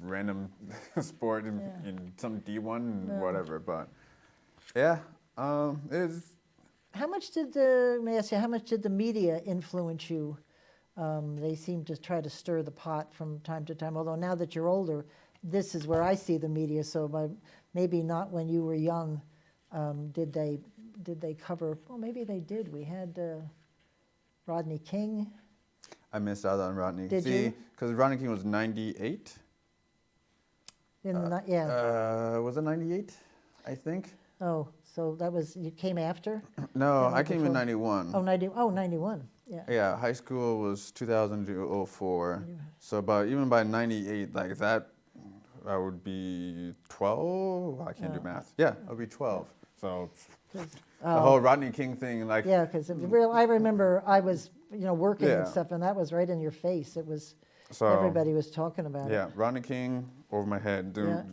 random sport in some D1 No. whatever. But yeah, it's. How much did may I say, how much did the media influence you? They seem to try to stir the pot from time to time, although now that you're older, this is where I see the media, so maybe not when you were young. Did they cover, well, maybe they did. We had Rodney King. I missed out on Rodney. Did you? Because Rodney King was 98. Yeah. Was it 98? I think. Oh, so you came after? No, Yeah, I came in before. 91. Oh, 91. Yeah. Yeah, high school was 2000 to 04. So even by 98, like that, I would be 12. I can't do math. Yeah, I would be 12. So the whole Rodney King thing, like. Yeah, because I remember I was, working and Yeah. stuff, and that was right in your face. It was, So, everybody was talking about it. Yeah, Rodney King over my head. Dude.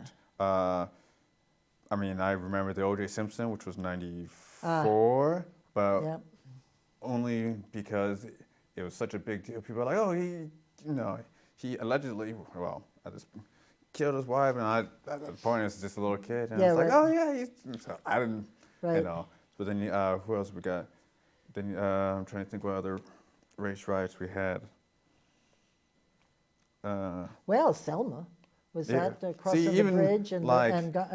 I mean, I remember the O.J. Simpson, which was 94, but Yeah. only because it was such a big deal. People were like, oh, he allegedly, killed his wife, and at that point, I was just a little kid, and Yeah, I was right. like, oh, yeah, so I didn't, Right. But then, who else we got? Then I'm trying to think what other race riots we had. Well, Selma. Was Yeah. that crossing the even, bridge and like,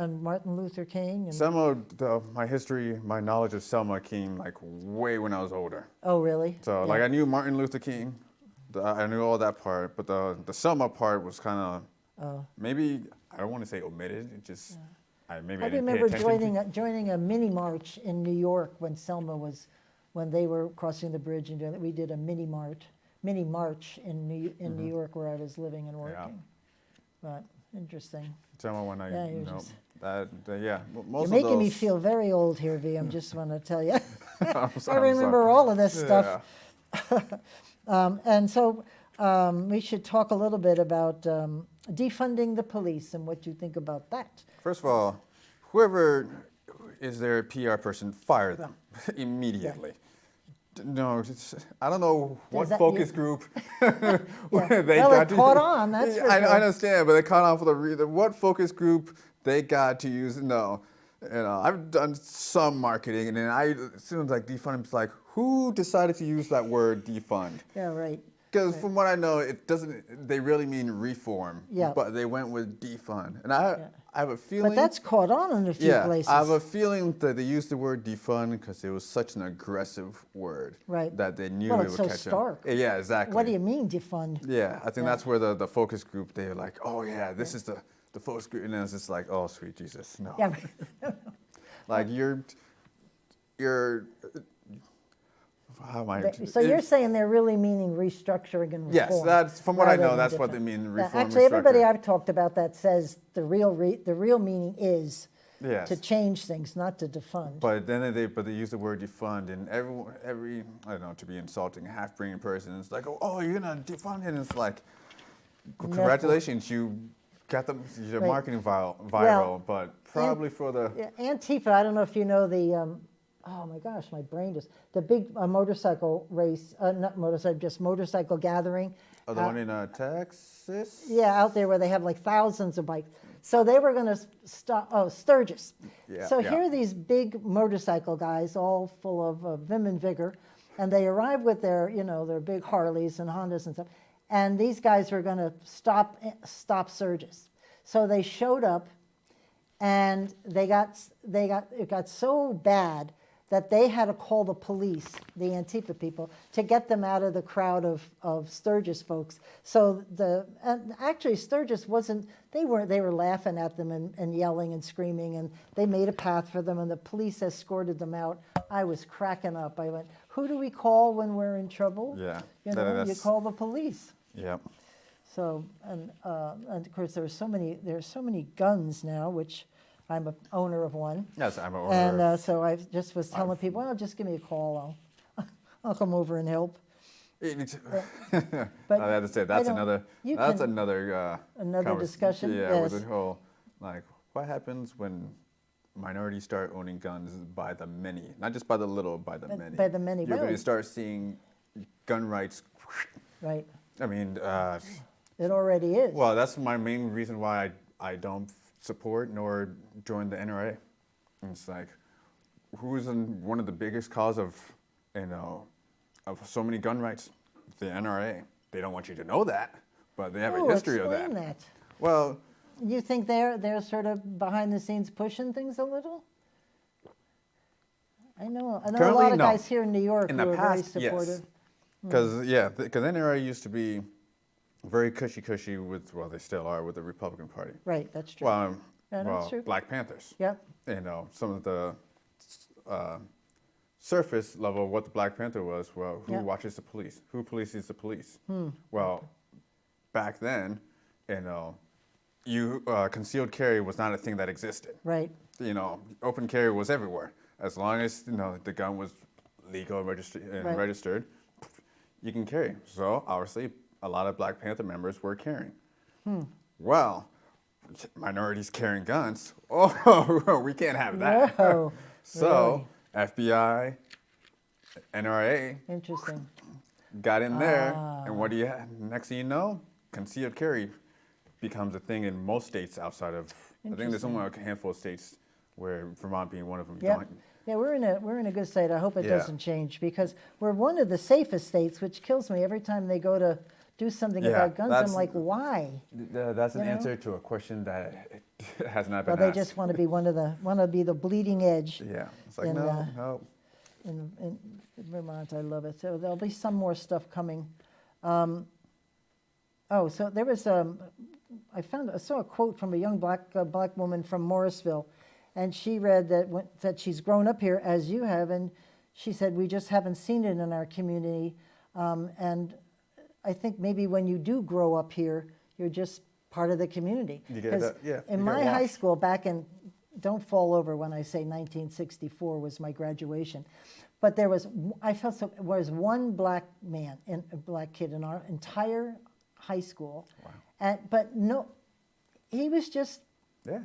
Martin Luther King? And, Selma, my knowledge of Selma came like way when I was older. oh, really? So Yeah. like I knew Martin Luther King, I knew all that part, but the Selma part was kind of maybe, I don't want to say omitted. It just I didn't pay remember attention. joining a mini march in New York when when they were crossing the bridge and doing it. We did a mini march in New York where I was living and working. But interesting. Selma when I Yeah, you're know just- that most You're of making me those- feel very old here, V. I just want to tell you. I'm I sorry. remember all of this stuff. Yeah. And so we should talk a little bit about defunding the police and what you think about that. First of all, whoever is their PR person, fire them immediately. No, I don't know what focus group they Well, it got to caught on, that's for I sure. understand, but they caught on for the reason. What focus group they got to use? No, I've done some marketing, and then as soon as like defund, it's like, who decided to use that word defund? Yeah, right. Because from what I know, it doesn't. They really mean reform. Yeah. But they went with defund, and I have a feeling. But that's caught on in a few places. I have a feeling that they used the word defund because it was such an aggressive word. Right. That they knew Well, it it's would so catch stark. on. Yeah, exactly. What do you mean defund? Yeah, I think that's where the focus group, they're like, oh yeah, this is the focus group, and then it's just like, oh sweet Jesus, no. Yeah, right. Like you're. How am I? So you're saying they're really meaning restructuring and reform? Yes, that's from what I rather know. than That's what defund. they mean. Yeah, Reform. actually, everybody restructuring. I've talked about that says the real meaning is Yes. to change things, not to defund. But then they use the word defund, and every I don't know, to be insulting, half-brained person is like, oh, you're gonna defund it, and it's like, congratulations, you got your Right. marketing viral, Well, but probably for the Yeah, Antifa, I don't know if you know the, oh my gosh, my brain just, the big motorcycle race, not motorcycle, just motorcycle gathering. other one in Texas. Yeah, out there where they have like thousands of bikes. So they were going to stop, Sturgis. Yeah, So yeah. here are these big motorcycle guys, all full of vim and vigor, and they arrive with their, their big Harleys and Hondas and stuff. And these guys were going to stop Sturgis. So they showed up, and it got so bad that they had to call the police, the Antifa people, to get them out of the crowd of Sturgis folks. So and actually Sturgis they were laughing at them and yelling and screaming, and they made a path for them, and the police escorted them out. I was cracking up. I went, who do we call when we're in trouble? Yeah. You call the police. Yep. So, and of course there's so many guns now, which I'm an owner of one. Yes, I'm an owner. And so I just was telling people, well, just give me a call. I'll come over and help. But But I have to say I don't- another Another discussion, Yeah, with yes. the whole like what happens when minorities start owning guns by the many, not just by the little, by the many. by the many. You're Well- going to start seeing gun rights. Right. I mean, It already is. well, that's my main reason why I don't support nor join the NRA. And it's like, who's one of the biggest cause of so many gun rights? The NRA. They don't want you to know that, but they have a history of that. Explain that. Well, You think they're sort of behind the scenes pushing things a little? I know a Currently, lot of no. guys here in New York in who the are past, very supportive. yes. Because NRA used to be very cushy with, well, they still are with the Republican Party. Right, that's true. Well, Yeah, that's true. Black Panthers. Yep. Some of the surface level of what the Black Panther was, well, who Yeah. watches the police? Who polices the police? Well, back then, concealed carry was not a thing that existed. Right. Open carry was everywhere. As long as, the gun was legal and Right. registered, you can carry. So, obviously, a lot of Black Panther members were carrying. Well, minorities carrying guns, oh, we can't have that. Whoa. So, FBI, NRA Interesting. got in there, and what do you have? Next thing you know, concealed carry becomes a thing in most states outside of, I think there's only a handful of states where Vermont being one of them. Yeah. don't. Yeah, we're in a good state. I hope it Yeah. doesn't change, because we're one of the safest states, which kills me every time they go to do something Yeah, about guns. I'm that's- like, why? That's an You know? answer to a question that has not Well, been they asked. just want to be the bleeding edge Yeah, it's like, in, no. in Vermont. I love it. So there'll be some more stuff coming. So there was I saw a quote from a young black woman from Morrisville, and she read that she's grown up here as you have, and she said we just haven't seen it in our community, and I think maybe when you do grow up here, you're just part of the community. You get 'Cause that- yeah, in you my get high washed. school back in, don't fall over when I say 1964 was my graduation, but there was one black man, a black kid in our entire high school. Wow. But no, he was just Yeah.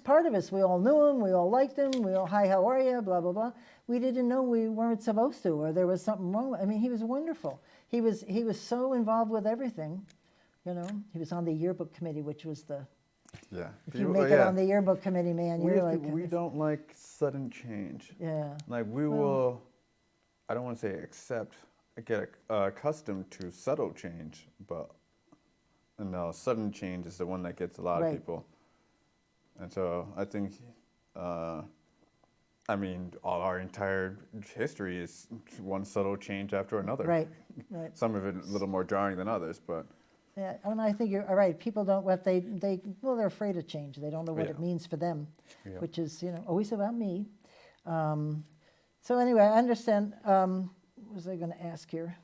part of us. We all knew him. We all liked him. We all, hi, how are you? Blah, blah, blah. We didn't know we weren't supposed to, or there was something wrong. I mean, he was wonderful. He was so involved with everything. He was on the yearbook committee, which was Yeah. if you make it on the yearbook committee, man, you're like, we don't like sudden change. yeah. Like we will, I don't want to say get accustomed to subtle change, but no, sudden change is the one that gets a lot Right. of people. And so I think, all our entire history is one subtle change after another. Right. Some of it a little more jarring than others, but Yeah, and I think you're all right. People don't what they're afraid of change. They don't know what Yeah. it means for them, Yeah. which is always about me. So anyway, I understand. What was I going to ask here?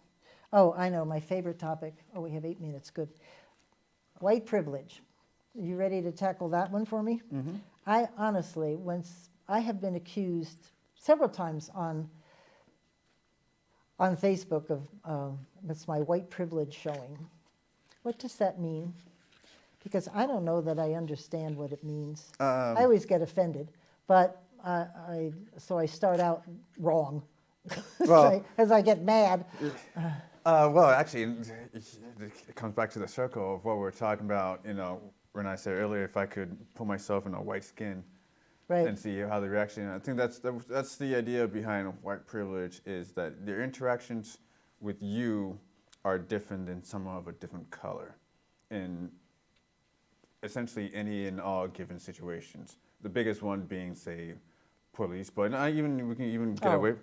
Oh, I know my favorite topic. Oh, we have 8 minutes. Good. White privilege. Are you ready to tackle that one for me? I honestly, I have been accused several times on Facebook of, that's my white privilege showing. What does that mean? Because I don't know that I understand what it means. I always get offended, but so I start out wrong. Well, as I get mad. Well, actually, it comes back to the circle of what we're talking about. When I said earlier, if I could put myself in a white skin, Right. and see how the reaction. I think that's the idea behind white privilege, is that their interactions with you are different than someone of a different color, in essentially any and all given situations. The biggest one being, say, police, but we can even get away.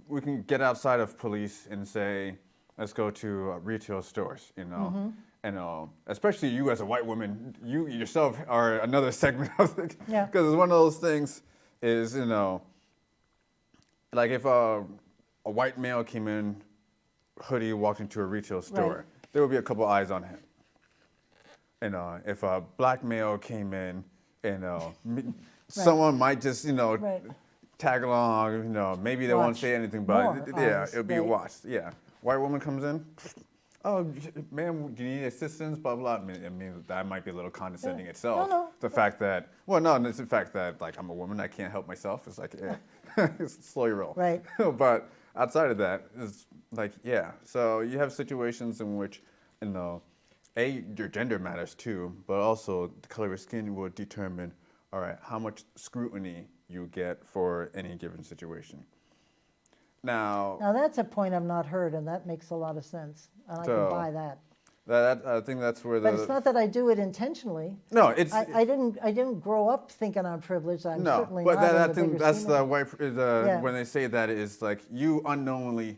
We can get outside of police and say, let's go to retail stores, and especially you as a white woman, you yourself are another segment of it. Yeah. Because it's one of those things is, like if a white male came in, hoodie, walked into a retail store, Right. there would be a couple eyes on him. And if a black male came in, someone might just, Right. tag along, maybe they won't Watch. say anything, but More yeah, eyes, it'll be right. watched. Yeah. White woman comes in, oh, ma'am, do you need assistance? Blah, blah. I mean, that might be a little condescending Yeah. itself. No. The fact that, it's the fact that, like, I'm a woman, I can't help myself. It's like, it's slow your roll. Right. But outside of that, it's like, yeah. So you have situations in which, your gender matters too, but also the color of your skin will determine, all right, how much scrutiny you get for any given situation. Now that's a point I've not heard, and that makes a lot of sense. And I So- can buy that. I think that's where But it's not that I do it intentionally. no, it's I didn't grow up thinking I'm privileged. I'm no, certainly but not in I the think bigger that's scheme the of- white. Yeah. When they say that, is like you unknowingly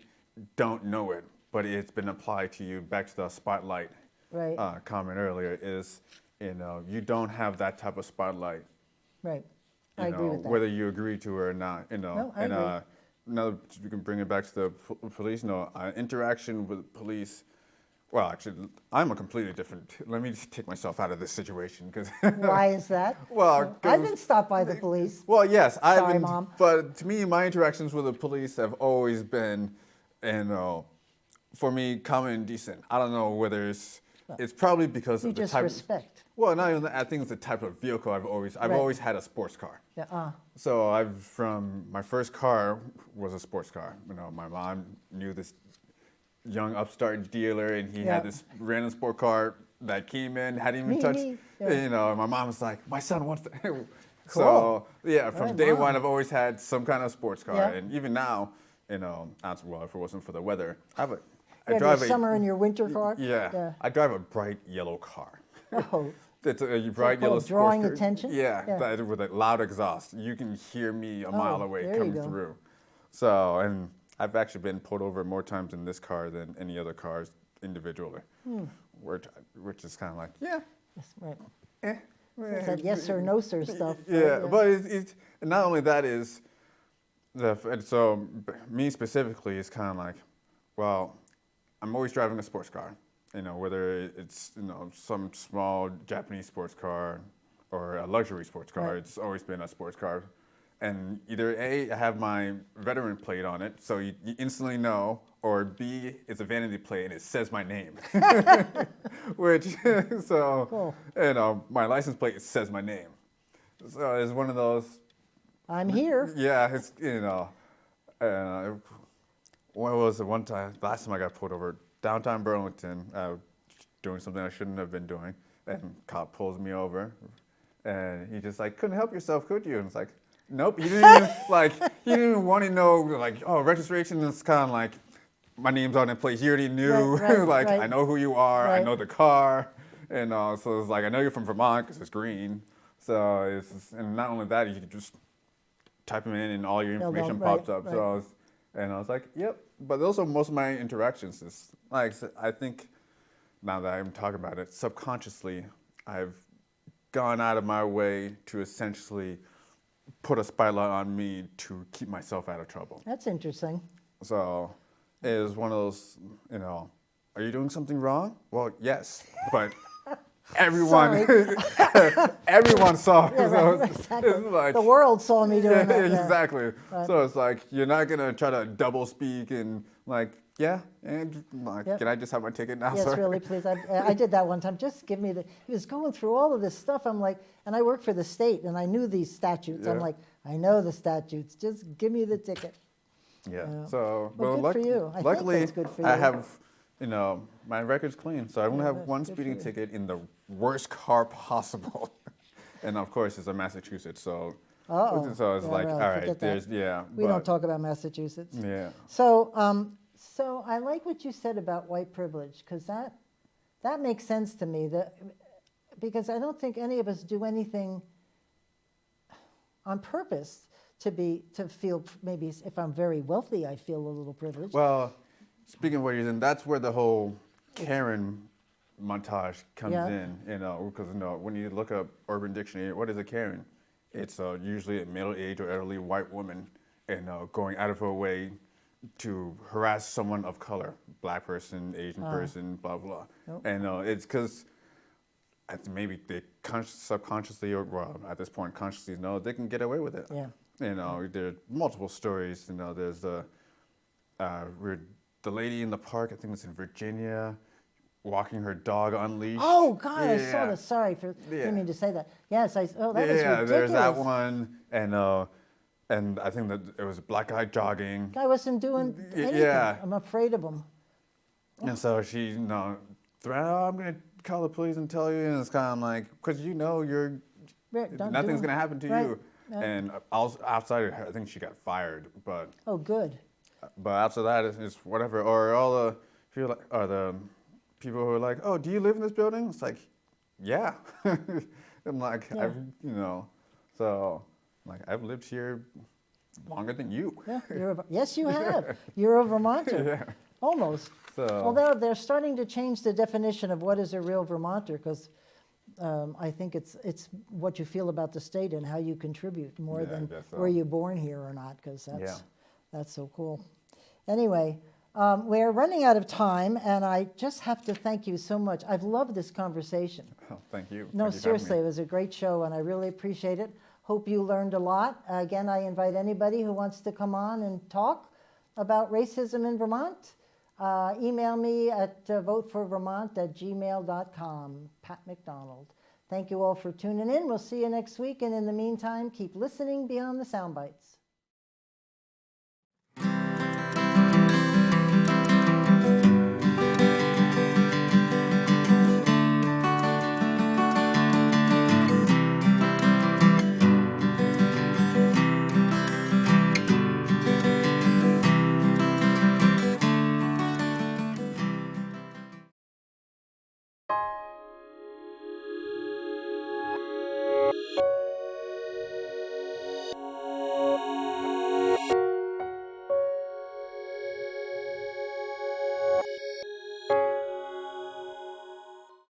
don't know it, but it's been applied to you. Back to the spotlight Right. comment earlier is, you don't have that type of spotlight. Right. I agree with that. Whether you agree to it or not. No, I and agree. another, we can bring it back to the police. Interaction with police. Well, actually, I'm a completely different. Let me just take myself out of this situation because. Why is that? Well, I've been stopped by the police. Well, yes, Sorry, Mom. But to me, my interactions with the police have always been, for me, common and decent. I don't know whether it's probably because You of the just type. respect. Well, not even that. I think it's the type of vehicle I've Right. always had a sports car. Yeah. So from my first car was a sports car. My mom knew this young upstart dealer, and he Yeah. had this random sport car that came in, hadn't even touched. Me. Yeah. My mom was like, "My son wants to." Cool. So yeah, from Right, day Mom. one, I've always had some kind of sports car, Yeah. and even now, if it wasn't for the weather, I You have your summer and your winter car? Yeah, I drive a bright yellow car. Oh, It's a bright yellow called drawing sports car. attention? Yeah, Yeah. that with a loud exhaust. You can hear me a mile away there you coming go. through. So, and I've actually been pulled over more times in this car than any other cars individually, which is kind of like, yeah, yes, right. eh. It's that yes or no sir stuff. right? Yeah, but it's and not only that is me specifically is kind of like, well, I'm always driving a sports car, whether it's some small Japanese sports car or a luxury sports car. Right. It's always been a sports car, and either A, I have my veteran plate on it, so you instantly know, or B, it's a vanity plate and it says my name, which Cool. my license plate says my name. So it's one of those. I'm here. Yeah, it's what was the last time I got pulled over downtown Burlington, doing something I shouldn't have been doing, and cop pulls me over, and he just like, couldn't help yourself, could you? And it's like, nope, you didn't even he didn't even want to know registration is kind of like, my name's on the plate. He already knew, Right, right. I know who you are, I Right. know the car, and so it's like, I know you're from Vermont because it's green. So and not only that, you can just type them in and all your information right, pops up. right. So I was like, yep. But those are most of my interactions. Is like, I think now that I'm talking about it, subconsciously, I've gone out of my way to essentially put a spotlight on me to keep myself out of trouble. That's interesting. So it is one of those, are you doing something wrong? Well, yes, but everyone, Sorry. everyone saw it. Yeah, So right, exactly. it's like, The world saw me doing yeah, that. Yeah. exactly. Right. So it's like you're not gonna try to double speak and like, yeah, and like, Yep. can I just have my ticket now, Yes, sir? really, please. I did that one time. Just give me the. He was going through all of this stuff. I'm like, and I work for the state, and I knew these statutes. I'm Yeah. like, I know the statutes. Just give me the ticket. Yeah. Yeah. So, Well, good for you. I think luckily, that's good for I you. have, my record's clean, so I only have that's one good for speeding you. ticket in the worst car possible, and of course it's in Massachusetts. So, Uh-oh. so it's Yeah, like, really, all right, forget that. there's We don't talk about Massachusetts. Yeah. So I like what you said about white privilege, because that makes sense to me. Because I don't think any of us do anything on purpose to feel, maybe if I'm very wealthy, I feel a little privileged. Well, speaking of what you're saying, that's where the whole Karen montage comes Yeah. in, because when you look up Urban Dictionary, what is a Karen? It's usually a middle-aged or elderly white woman, and going out of her way to harass someone of color, black person, Asian person, blah blah. Nope. And it's because maybe they subconsciously, or well, at this point consciously know they can get away with it. Yeah. There's multiple stories. There's the lady in the park, I think it's in Virginia, walking her dog unleashed. Oh God, I saw Yeah. this. Sorry for Yeah. didn't mean to say that. Yes, that was ridiculous. Yeah, there's that one, and I think that it was a black guy jogging, Guy wasn't doing anything. yeah. I'm afraid of him. and so she, threatened, "Oh, I'm gonna call the police and tell you," and it's kind of like, because you're Right, don't do nothing's it. gonna happen to Right, you, right. and outside of her, I think she got fired, but Oh, good. after that it's whatever. Or all the people the people who are like, "Oh, do you live in this building?" It's like, yeah. I'm like, Yeah. so like I've lived here longer than you. Yeah, yes, you have. You're a Vermonter. Yeah. Almost. So Although they're starting to change the definition of what is a real Vermonter, because I think it's what you feel about the state and how you contribute more Yeah, I than guess so. were you born here or not, because Yeah. that's so cool. Anyway, we're running out of time, and I just have to thank you so much. I've loved this conversation. oh, thank you. No, Thank you for having seriously, me. it was a great show, and I really appreciate it. Hope you learned a lot. Again, I invite anybody who wants to come on and talk about racism in Vermont. Email me at voteforvermont@gmail.com, Pat McDonald. Thank you all for tuning in. We'll see you next week, and in the meantime, keep listening beyond the sound bites.